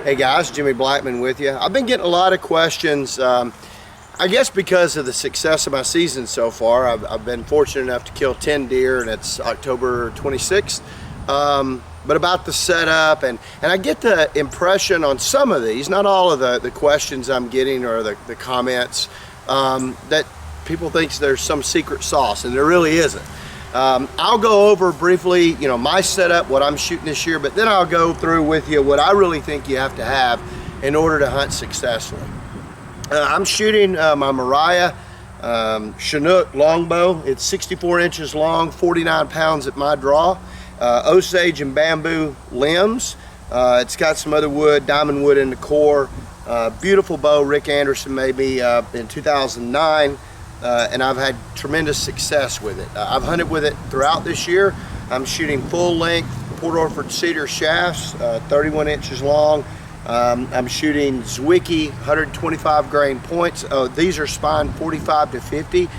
Hey guys, Jimmy Blackman with you. I've been getting a lot of questions, I guess because of the success of my season so far. I've been fortunate enough to kill 10 deer, and it's October 26th. But about the setup, and I get the impression on some of these, not all of the questions I'm getting or the comments, that people think there's some secret sauce, and there really isn't. I'll go over briefly, my setup, what I'm shooting this year, but then I'll go through with you what I really think you have to have in order to hunt successfully. I'm shooting my Mariah Chinook longbow. It's 64 inches long, 49 pounds at my draw. Osage and bamboo limbs. It's got some other wood, diamond wood in the core. Beautiful bow Rick Anderson made me in 2009. And I've had tremendous success with it. I've hunted with it throughout this year. I'm shooting full length Port Orford cedar shafts, 31 inches long. I'm shooting Zwickey 125 grain points. These are spine 45 to 50.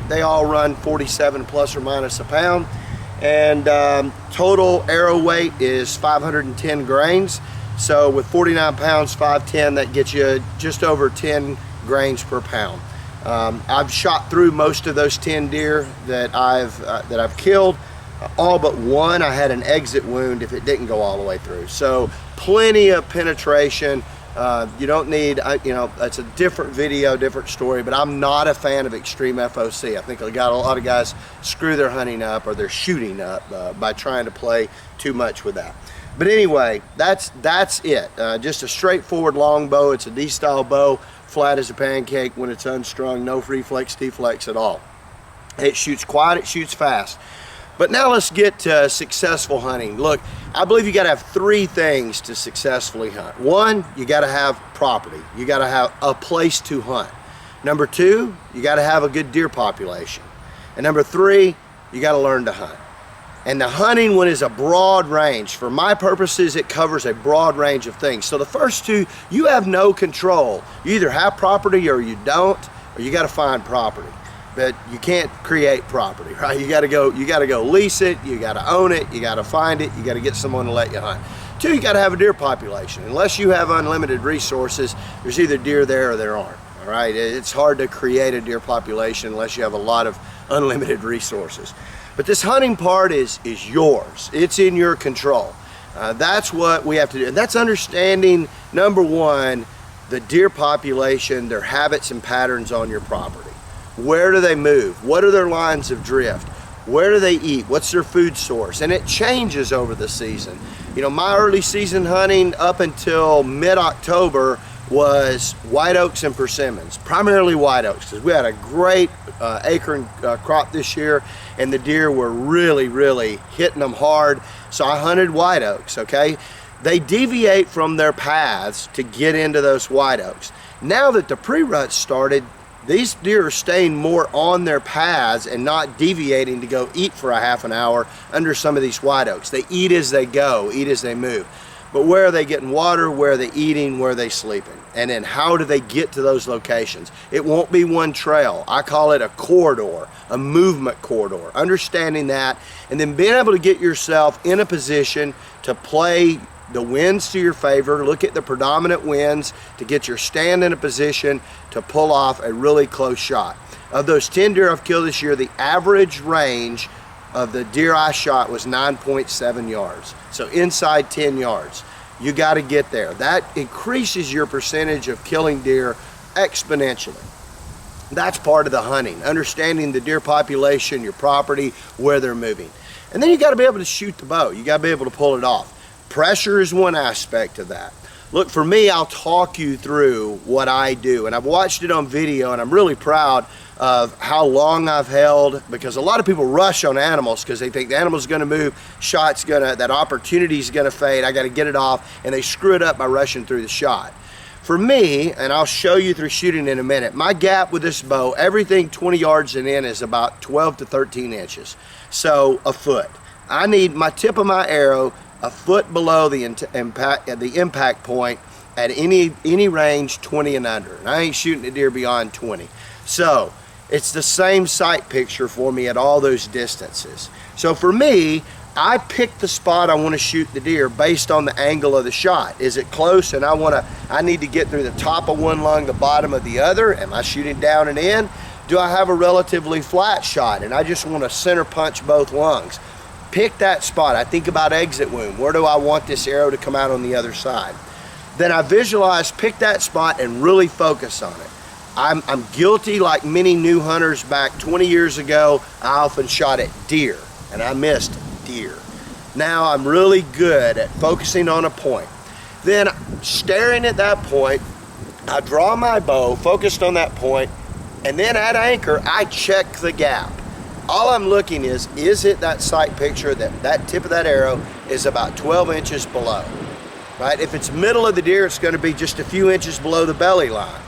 They all run 47 plus or minus a pound. And total arrow weight is 510 grains. So with 49 pounds, 510, that gets you just over 10 grains per pound. I've shot through most of those 10 deer that I've killed. All but one, I had an exit wound if it didn't go all the way through. So plenty of penetration. You don't need, it's a different video, different story, but I'm not a fan of extreme FOC. I think a lot of guys screw their hunting up or their shooting up by trying to play too much with that. But anyway, that's it. Just a straightforward longbow. It's a D-style bow, flat as a pancake when it's unstrung, no free flex, deflex at all. It shoots quiet, it shoots fast. But now let's get to successful hunting. Look, I believe you gotta have three things to successfully hunt. One, you gotta have property. You gotta have a place to hunt. Number two, you gotta have a good deer population. And number three, you gotta learn to hunt. And the hunting one is a broad range. For my purposes, it covers a broad range of things. So the first two, you have no control. You either have property or you don't, or you gotta find property. But you can't create property, right? You gotta go lease it, you gotta own it, you gotta find it, you gotta get someone to let you hunt. Two, you gotta have a deer population. Unless you have unlimited resources, there's either deer there or there aren't, all right? It's hard to create a deer population unless you have a lot of unlimited resources. But this hunting part is yours. It's in your control. That's what we have to do. And that's understanding, number one, the deer population, their habits and patterns on your property. Where do they move? What are their lines of drift? Where do they eat? What's their food source? And it changes over the season. My early season hunting up until mid-October was white oaks and persimmons, primarily white oaks, because we had a great acorn crop this year, and the deer were really hitting them hard. So I hunted white oaks, okay? They deviate from their paths to get into those white oaks. Now that the pre-rut started, these deer are staying more on their paths and not deviating to go eat for a half an hour under some of these white oaks. They eat as they go, eat as they move. But where are they getting water? Where are they eating? Where are they sleeping? And then how do they get to those locations? It won't be one trail. I call it a corridor, a movement corridor. Understanding that, and then being able to get yourself in a position to play the winds to your favor, look at the predominant winds to get your stand in a position to pull off a really close shot. Of those 10 deer I've killed this year, the average range of the deer I shot was 9.7 yards. So inside 10 yards. You got to get there. That increases your percentage of killing deer exponentially. That's part of the hunting, understanding the deer population, your property, where they're moving. And then you got to be able to shoot the bow. You got to be able to pull it off. Pressure is one aspect of that. Look, for me, I'll talk you through what I do, and I've watched it on video, and I'm really proud of how long I've held, because a lot of people rush on animals because they think the animal's gonna move, that opportunity's gonna fade, I gotta get it off, and they screw it up by rushing through the shot. For me, and I'll show you through shooting in a minute, my gap with this bow, everything 20 yards and in is about 12 to 13 inches. So a foot. I need my tip of my arrow a foot below the impact point at any range 20 and under. And I ain't shooting a deer beyond 20. So it's the same sight picture for me at all those distances. So for me, I pick the spot I want to shoot the deer based on the angle of the shot. Is it close and I need to get through the top of one lung, the bottom of the other? Am I shooting down and in? Do I have a relatively flat shot and I just want to center punch both lungs? Pick that spot. I think about exit wound. Where do I want this arrow to come out on the other side? Then I visualize, pick that spot and really focus on it. I'm guilty, like many new hunters back 20 years ago, I often shot at deer and I missed deer. Now I'm really good at focusing on a point. Then staring at that point, I draw my bow, focused on that point, and then at anchor, I check the gap. All I'm looking is it that sight picture, that tip of that arrow is about 12 inches below, right? If it's middle of the deer, it's gonna be just a few inches below the belly line.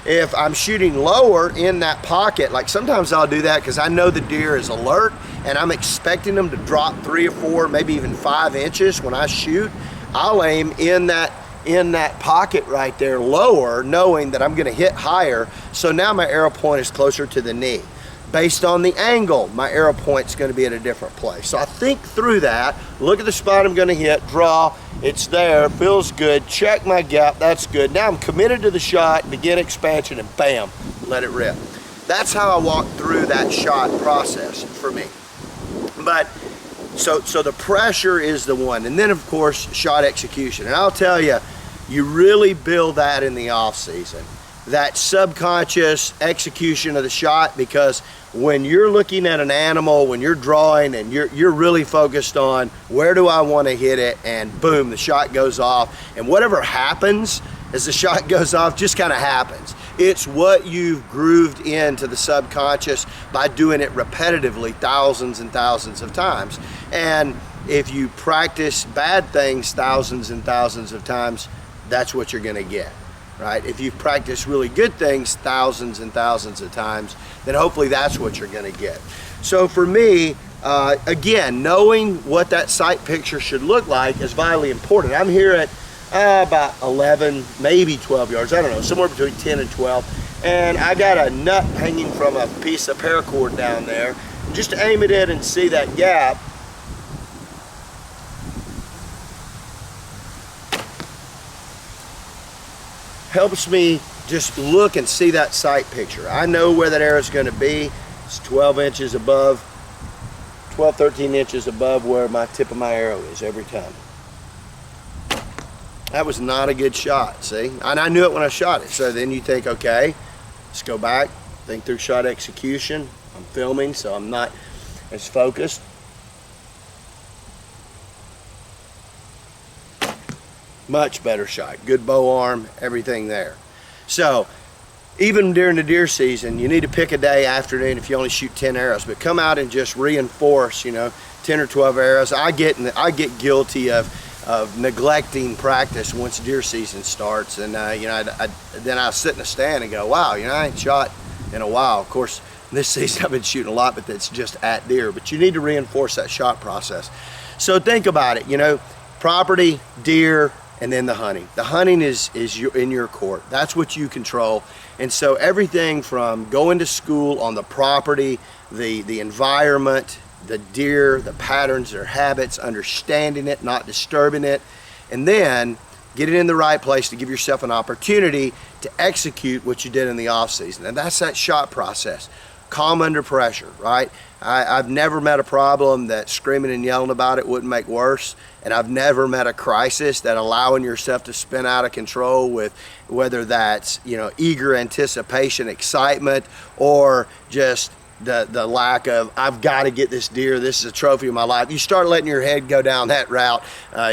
If I'm shooting lower in that pocket, like sometimes I'll do that because I know the deer is alert and I'm expecting them to drop 3 or 4, maybe even 5 inches when I shoot, I'll aim in that pocket right there lower, knowing that I'm gonna hit higher. So now my arrow point is closer to the knee. Based on the angle, my arrow point's gonna be at a different place. So I think through that, look at the spot I'm gonna hit, draw, it's there, feels good, check my gap, that's good. Now I'm committed to the shot, begin expansion, and bam, let it rip. That's how I walk through that shot process for me. But, so the pressure is the one. And then of course, shot execution. And I'll tell you, you really build that in the off season. That subconscious execution of the shot, because when you're looking at an animal, when you're drawing and you're really focused on where do I want to hit it, and boom, the shot goes off, and whatever happens as the shot goes off just kind of happens. It's what you've grooved into the subconscious by doing it repetitively thousands and thousands of times. And if you practice bad things thousands and thousands of times, that's what you're going to get. Right? If you've practiced really good things thousands and thousands of times, then hopefully that's what you're going to get. So for me, again, knowing what that sight picture should look like is vitally important. I'm here at about 11, maybe 12 yards, I don't know, somewhere between 10 and 12, and I got a nut hanging from a piece of paracord down there. Just to aim it in and see that gap, helps me just look and see that sight picture. I know where that arrow is going to be. It's 12 inches above, 12, 13 inches above where my tip of my arrow is every time. That was not a good shot, see? And I knew it when I shot it. So then you think, okay, let's go back, think through shot execution. I'm filming, so I'm not as focused. Much better shot, good bow arm, everything there. So even during the deer season, you need to pick a day, afternoon, if you only shoot 10 arrows, but come out and just reinforce, 10 or 12 arrows. I get guilty of neglecting practice once deer season starts, and then I sit in the stand and go, wow, I ain't shot in a while. Of course, this season I've been shooting a lot, but that's just at deer. But you need to reinforce that shot process. So think about it, property, deer, and then the hunting. The hunting is in your court. That's what you control. And so everything from going to school on the property, the environment, the deer, the patterns, their habits, understanding it, not disturbing it, and then get it in the right place to give yourself an opportunity to execute what you did in the off season. And that's that shot process. Calm under pressure, right? I've never met a problem that screaming and yelling about it wouldn't make worse, and I've never met a crisis that allowing yourself to spin out of control with whether that's eager anticipation, excitement, or just the lack of, I've got to get this deer, this is a trophy of my life. You start letting your head go down that route,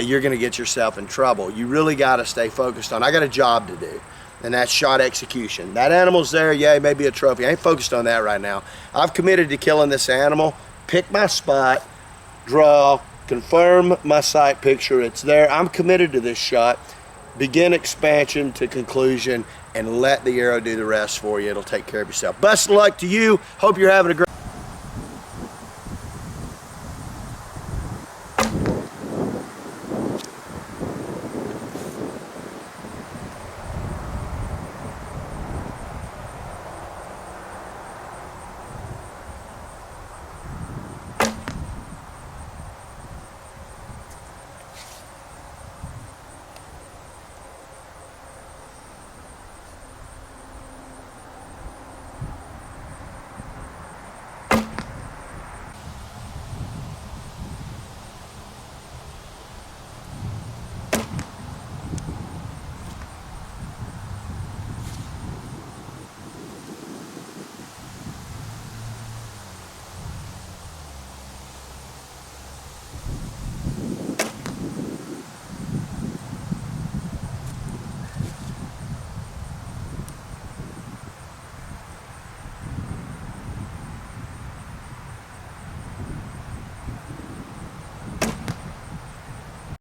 you're going to get yourself in trouble. You really got to stay focused on, I got a job to do. And that's shot execution. That animal's there, yeah, it may be a trophy. I ain't focused on that right now. I've committed to killing this animal, pick my spot, draw, confirm my sight picture, it's there. I'm committed to this shot. Begin expansion to conclusion and let the arrow do the rest for you. It'll take care of yourself. Best of luck to you. Hope you're having a great